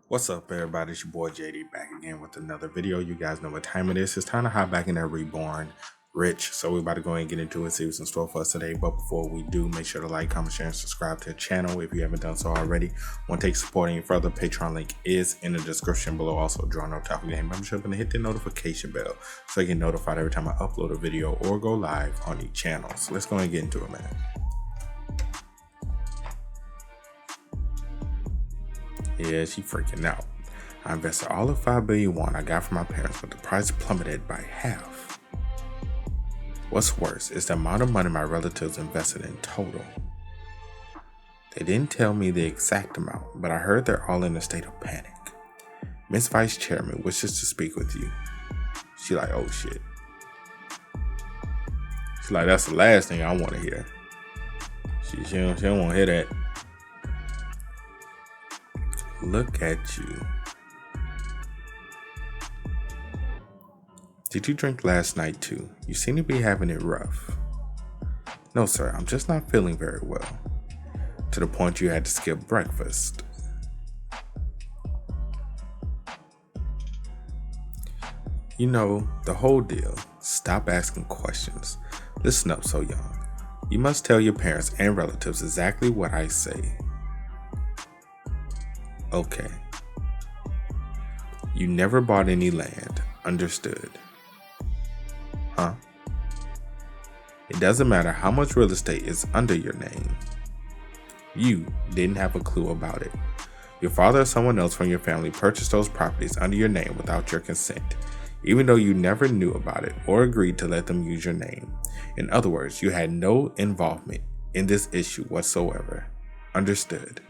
What's up, everybody? It's your boy JD back again with another video. You guys know what time it is. It's time to hop back in that Reborn Rich. So we're about to go ahead and get into it, see what's in store for us today. But before we do, make sure to like, comment, share, and subscribe to the channel if you haven't done so already. Want to take support any further? Patreon link is in the description below. Also, join our Otaku Game membership and hit the notification bell so you get notified every time I upload a video or go live on each channel. So let's go ahead and get into it, man. Yeah, she freaking out. I invested all of 5 billion won I got from my parents, but the price plummeted by half. What's worse is the amount of money my relatives invested in total. They didn't tell me the exact amount, but I heard they're all in a state of panic. Miss Vice Chairman wishes to speak with you. She like, oh shit. She's like, that's the last thing I want to hear. She don't want to hear that. Look at you. Did you drink last night too? You seem to be having it rough. No, sir, I'm just not feeling very well. To the point you had to skip breakfast. You know, the whole deal. Stop asking questions. Listen up, Soonyang. You must tell your parents and relatives exactly what I say. Okay. You never bought any land. Understood. Huh? It doesn't matter how much real estate is under your name. You didn't have a clue about it. Your father or someone else from your family purchased those properties under your name without your consent, even though you never knew about it or agreed to let them use your name. In other words, you had no involvement in this issue whatsoever. Understood.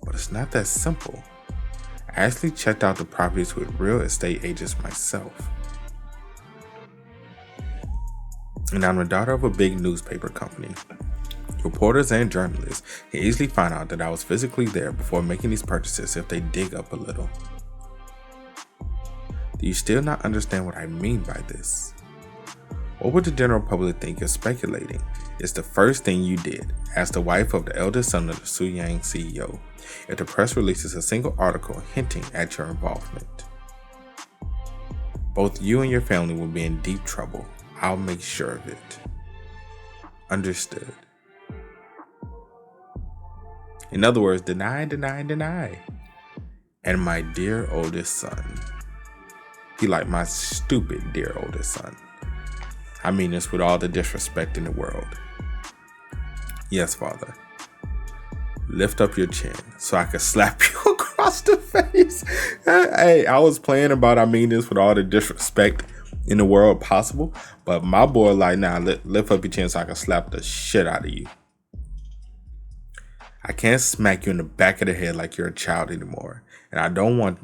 But it's not that simple. I actually checked out the properties with real estate agents myself. And I'm the daughter of a big newspaper company. Reporters and journalists can easily find out that I was physically there before making these purchases if they dig up a little. Do you still not understand what I mean by this? What would the general public think you're speculating is the first thing you did as the wife of the eldest son of the Soonyang CEO if the press releases a single article hinting at your involvement. Both you and your family will be in deep trouble. I'll make sure of it. Understood. In other words, deny, deny, deny. And my dear oldest son. He like my stupid dear oldest son. I mean this with all the disrespect in the world. Yes, Father. Lift up your chin so I can slap you across the face. Hey, I was playing about I mean this with all the disrespect in the world possible, but my boy like, nah, lift up your chin so I can slap the shit out of you. I can't smack you in the back of the head like you're a child anymore, and I don't want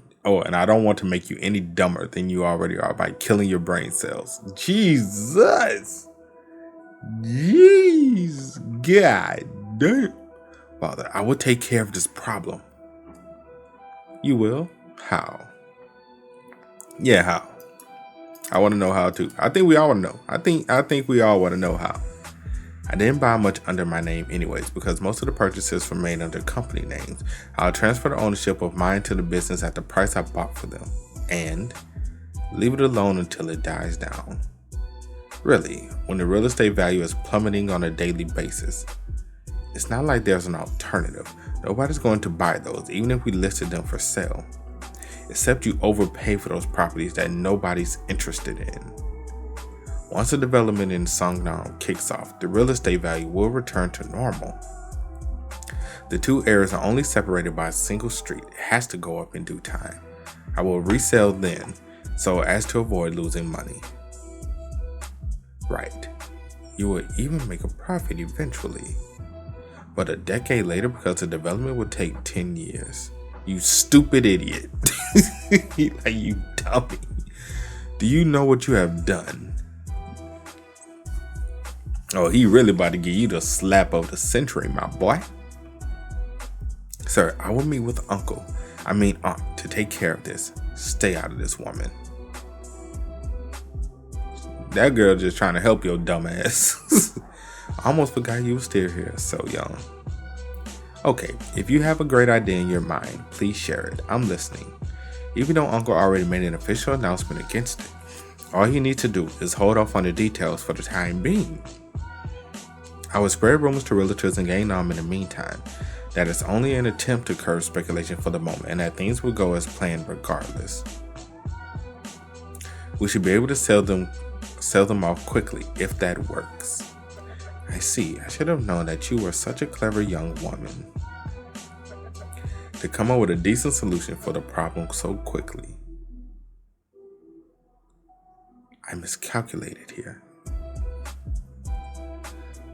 to make you any dumber than you already are by killing your brain cells. Jesus. Jeez. God damn. Father, I will take care of this problem. You will? How? Yeah, how? I want to know how too. I think we all want to know. I think we all want to know how. I didn't buy much under my name anyways because most of the purchases were made under company names. I'll transfer the ownership of mine to the business at the price I bought for them and leave it alone until it dies down. Really, when the real estate value is plummeting on a daily basis, it's not like there's an alternative. Nobody's going to buy those even if we listed them for sale. Except you overpay for those properties that nobody's interested in. Once the development in Soonyang kicks off, the real estate value will return to normal. The two areas are only separated by a single street. It has to go up in due time. I will resell then, so as to avoid losing money. Right. You will even make a profit eventually. But a decade later because the development would take 10 years. You stupid idiot. Like, you dummy. Do you know what you have done? Oh, he really about to give you the slap of the century, my boy. Sir, I will meet with aunt to take care of this. Stay out of this, woman. That girl just trying to help your dumb ass. I almost forgot you were still here, so young. Okay, if you have a great idea in your mind, please share it. I'm listening. Even though Uncle already made an official announcement against it, all you need to do is hold off on the details for the time being. I will spread rumors to realtors and gain them in the meantime. That is only an attempt to curb speculation for the moment, and that things will go as planned regardless. We should be able to sell them off quickly if that works. I see. I should have known that you were such a clever young woman to come up with a decent solution for the problem so quickly. I miscalculated here.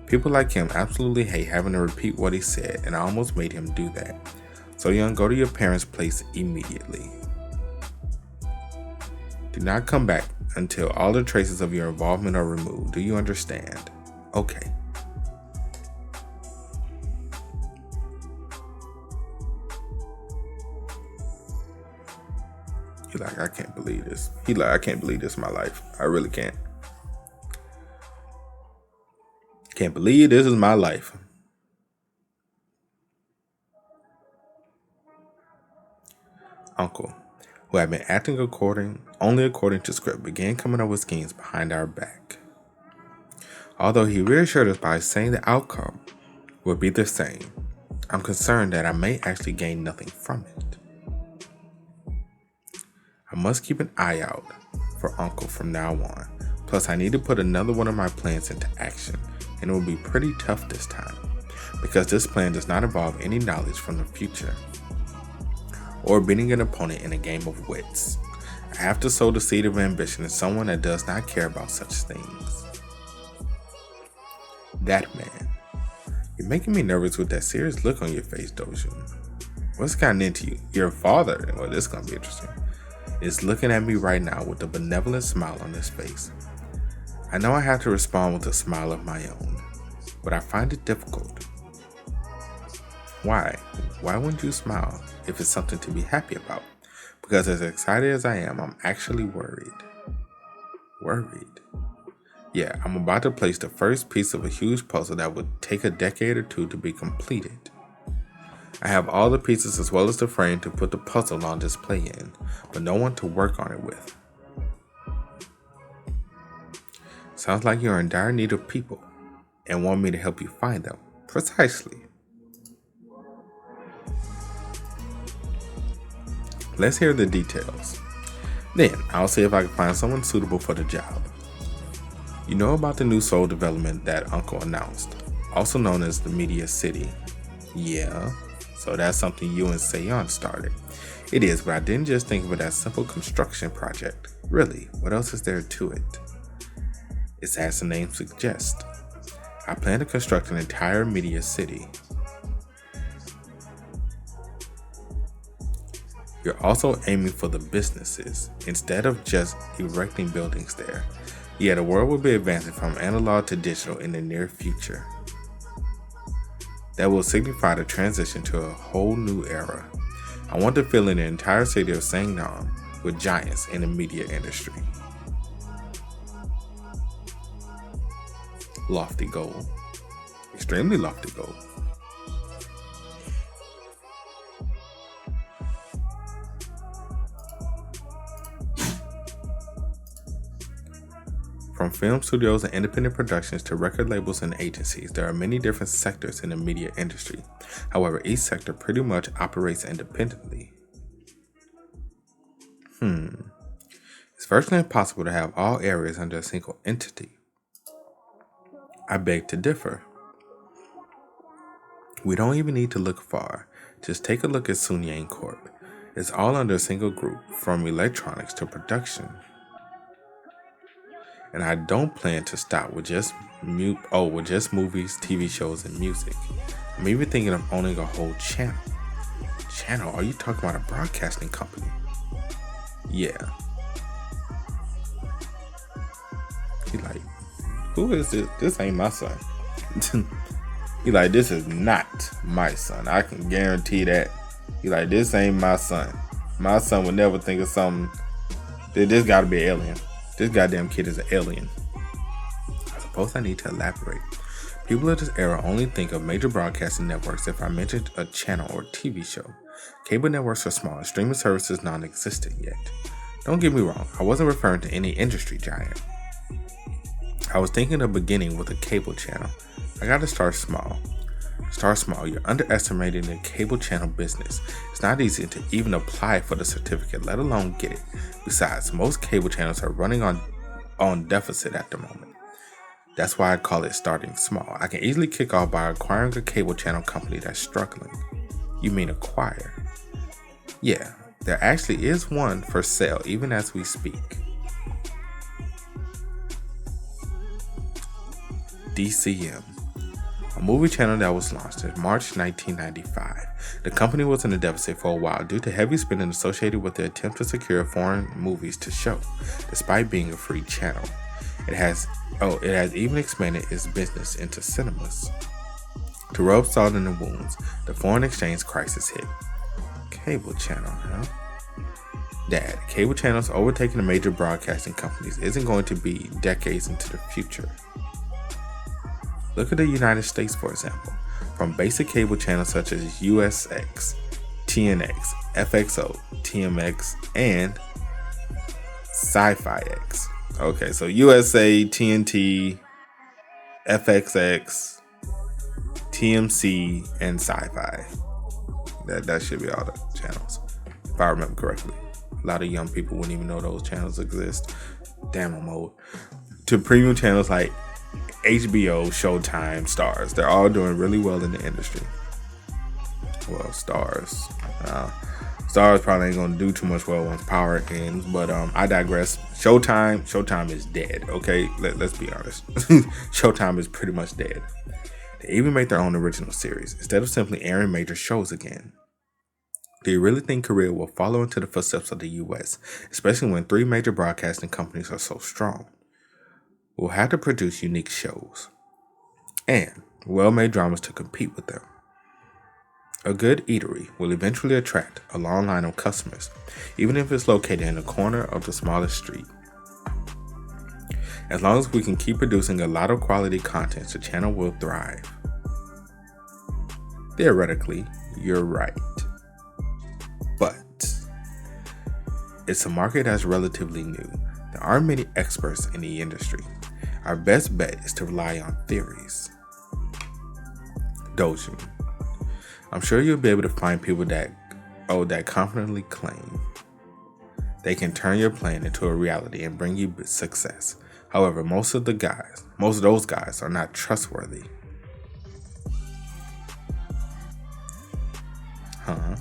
People like him absolutely hate having to repeat what he said, and I almost made him do that. Soonyang, go to your parents' place immediately. Do not come back until all the traces of your involvement are removed. Do you understand? Okay. He's like, I can't believe this. He's like, I can't believe this is my life. I really can't. Can't believe this is my life. Uncle, who had been acting only according to script, began coming up with schemes behind our back. Although he reassured us by saying the outcome would be the same, I'm concerned that I may actually gain nothing from it. I must keep an eye out for Uncle from now on. Plus, I need to put another one of my plans into action, and it will be pretty tough this time, because this plan does not involve any knowledge from the future or beating an opponent in a game of wits. I have to sow the seed of ambition in someone that does not care about such things. That man. You're making me nervous with that serious look on your face, Dojun. What's gotten into you? Your father, well, this is going to be interesting, is looking at me right now with a benevolent smile on his face. I know I have to respond with a smile of my own, but I find it difficult. Why? Why wouldn't you smile if it's something to be happy about? Because as excited as I am, I'm actually worried. Worried? Yeah, I'm about to place the first piece of a huge puzzle that would take a decade or two to be completed. I have all the pieces as well as the frame to put the puzzle on display in, but no one to work on it with. Sounds like you're in dire need of people and want me to help you find them. Precisely. Let's hear the details. Then I'll see if I can find someone suitable for the job. You know about the new soul development that Uncle announced, also known as the Media City. Yeah, so that's something you and Soonyang started. It is, but I didn't just think of it as a simple construction project. Really, what else is there to it? It's as the name suggests. I plan to construct an entire media city. You're also aiming for the businesses instead of just erecting buildings there. Yeah, the world will be advancing from analog to digital in the near future. That will signify the transition to a whole new era. I want to fill in the entire city of Soonyang with giants in the media industry. Lofty goal. Extremely lofty goal. From film studios and independent productions to record labels and agencies, there are many different sectors in the media industry. However, each sector pretty much operates independently. It's virtually impossible to have all areas under a single entity. I beg to differ. We don't even need to look far. Just take a look at Soonyang Corp. It's all under a single group, from electronics to production. And I don't plan to stop with just movies, TV shows, and music. I'm even thinking of owning a whole channel. Channel? Are you talking about a broadcasting company? Yeah. He like, who is this? This ain't my son. He like, this is not my son. I can guarantee that. He like, this ain't my son. My son would never think of something. This gotta be an alien. This goddamn kid is an alien. I suppose I need to elaborate. People of this era only think of major broadcasting networks if I mentioned a channel or TV show. Cable networks are small and streaming services non-existent yet. Don't get me wrong, I wasn't referring to any industry giant. I was thinking of beginning with a cable channel. I gotta start small. Start small. You're underestimating the cable channel business. It's not easy to even apply for the certificate, let alone get it. Besides, most cable channels are running on deficit at the moment. That's why I call it starting small. I can easily kick off by acquiring a cable channel company that's struggling. You mean acquire? Yeah, there actually is one for sale even as we speak. DCM, a movie channel that was launched in March 1995. The company was in a deficit for a while due to heavy spending associated with the attempt to secure foreign movies to show, despite being a free channel. It has even expanded its business into cinemas. To rub salt in the wounds, the foreign exchange crisis hit. Cable channel, huh? Dad, cable channels overtaking the major broadcasting companies isn't going to be decades into the future. Look at the United States, for example. From basic cable channels such as USX, TNX, FXO, TMX, and Sci-Fi X. Okay, so USA, TNT, FXX, TMC, and Sci-Fi. That should be all the channels, if I remember correctly. A lot of young people wouldn't even know those channels exist. Damn, I'm old. To premium channels like HBO, Showtime, Stars. They're all doing really well in the industry. Well, Stars. Stars probably ain't gonna do too much well once Power ends, but I digress. Showtime is dead. Okay, let's be honest. Showtime is pretty much dead. They even made their own original series instead of simply airing major shows again. Do you really think Korea will follow into the footsteps of the US, especially when 3 major broadcasting companies are so strong? We'll have to produce unique shows and well-made dramas to compete with them. A good eatery will eventually attract a long line of customers, even if it's located in the corner of the smallest street. As long as we can keep producing a lot of quality content, the channel will thrive. Theoretically, you're right. But it's a market that's relatively new. There aren't many experts in the industry. Our best bet is to rely on theories. Dojun. I'm sure you'll be able to find people that confidently claim they can turn your plan into a reality and bring you success. However, most of those guys are not trustworthy. Huh?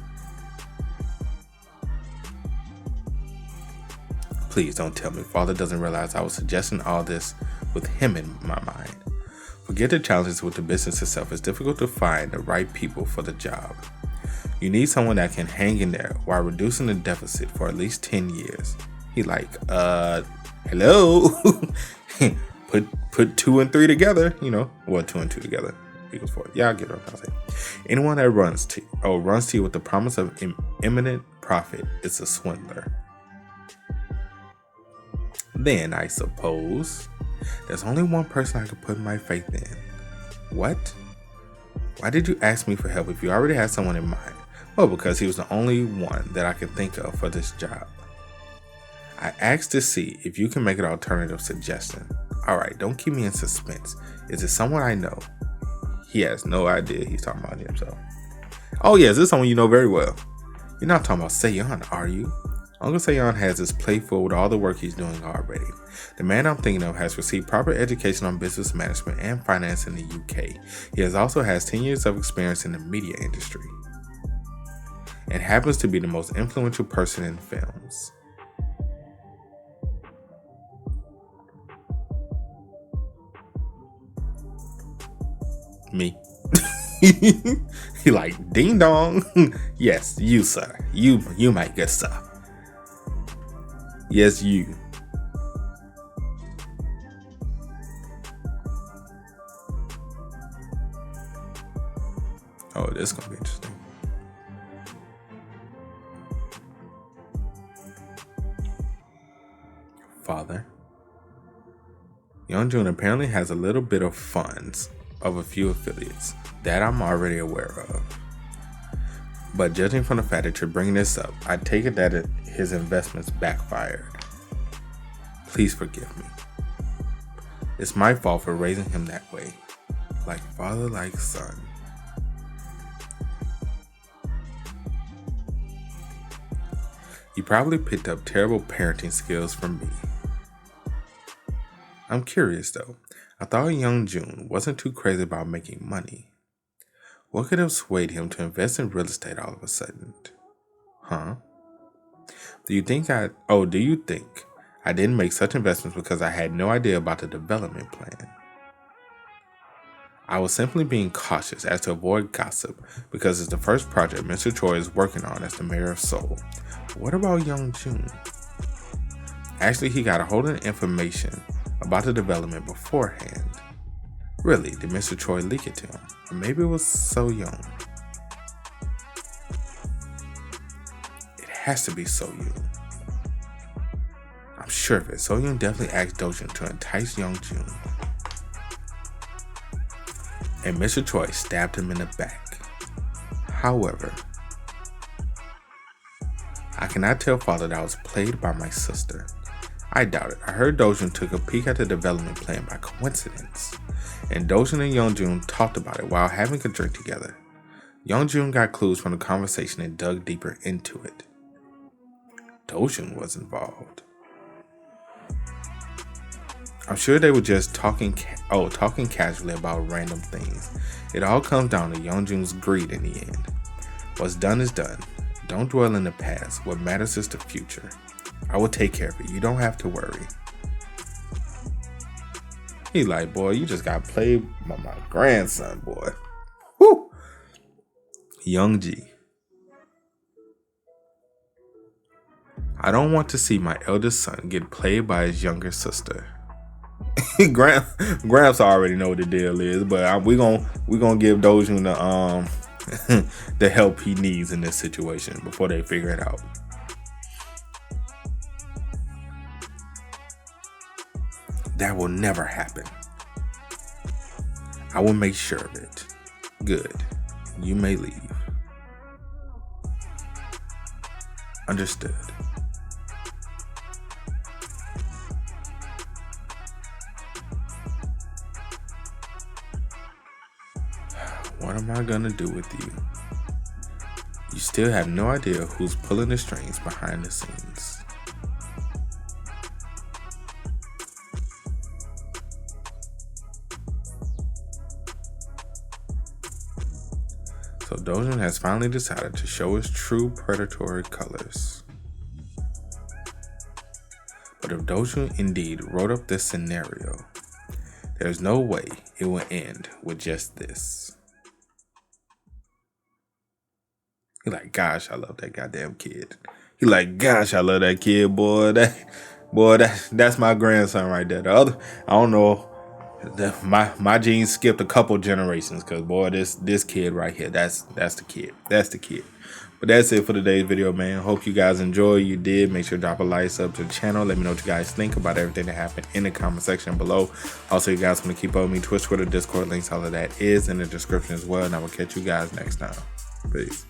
Please don't tell me Father doesn't realize I was suggesting all this with him in my mind. Forget the challenges with the business itself. It's difficult to find the right people for the job. You need someone that can hang in there while reducing the deficit for at least 10 years. He like, hello? put 2 and 3 together, 2 and 2 together equals 4. Yeah, I get what I'm saying. Anyone that runs to you with the promise of imminent profit is a swindler. Then I suppose there's only one person I could put my faith in. What? Why did you ask me for help if you already had someone in mind? Well, because he was the only one that I could think of for this job. I asked to see if you can make an alternative suggestion. Alright, don't keep me in suspense. Is it someone I know? He has no idea he's talking about himself. Oh yes, this is someone you know very well. You're not talking about Seon, are you? Uncle Seon has his plate full with all the work he's doing already. The man I'm thinking of has received proper education on business management and finance in the UK. He also has 10 years of experience in the media industry and happens to be the most influential person in films. Me. He like, ding dong. Yes, you, sir. You my good sir. Yes, you. Oh, this is gonna be interesting. Father, Yeonjun apparently has a little bit of funds of a few affiliates. That I'm already aware of. But judging from the fact that you're bringing this up, I take it that his investments backfired. Please forgive me. It's my fault for raising him that way. Like father, like son. You probably picked up terrible parenting skills from me. I'm curious though. I thought Jun wasn't too crazy about making money. What could have swayed him to invest in real estate all of a sudden? Huh? Do you think I didn't make such investments because I had no idea about the development plan? I was simply being cautious as to avoid gossip because it's the first project Mr. Choi is working on as the mayor of Seoul. But what about Jun? Actually, he got a hold of the information about the development beforehand. Really, did Mr. Choi leak it to him? Or maybe it was So Young. It has to be So Young. I'm sure of it. So Young definitely asked Dojun to entice Jun. And Mr. Choi stabbed him in the back. However, I cannot tell father that I was played by my sister. I doubt it. I heard Dojun took a peek at the development plan by coincidence. And Dojun and Jun talked about it while having a drink together. Jun got clues from the conversation and dug deeper into it. Dojun was involved. I'm sure they were just talking casually about random things. It all comes down to Jun's greed in the end. What's done is done. Don't dwell in the past. What matters is the future. I will take care of it. You don't have to worry. He like, boy, you just got played by my grandson, boy. Woo! Youngji. I don't want to see my eldest son get played by his younger sister. Gramps already know what the deal is, but we gonna give Dojun the help he needs in this situation before they figure it out. That will never happen. I will make sure of it. Good. You may leave. Understood. What am I gonna do with you? You still have no idea who's pulling the strings behind the scenes. So Dojun has finally decided to show his true predatory colors. But if Dojun indeed wrote up this scenario, there's no way it will end with just this. He like, gosh, I love that goddamn kid. He like, gosh, I love that kid, boy. That's my grandson right there. The other, I don't know. My genes skipped a couple generations because boy, this kid right here, that's the kid. That's the kid. But that's it for today's video, man. Hope you guys enjoy. You did. Make sure to drop a like, sub to the channel. Let me know what you guys think about everything that happened in the comment section below. Also, you guys want to keep up with me, Twitch, Twitter, Discord, links, all of that is in the description as well. And I will catch you guys next time. Peace.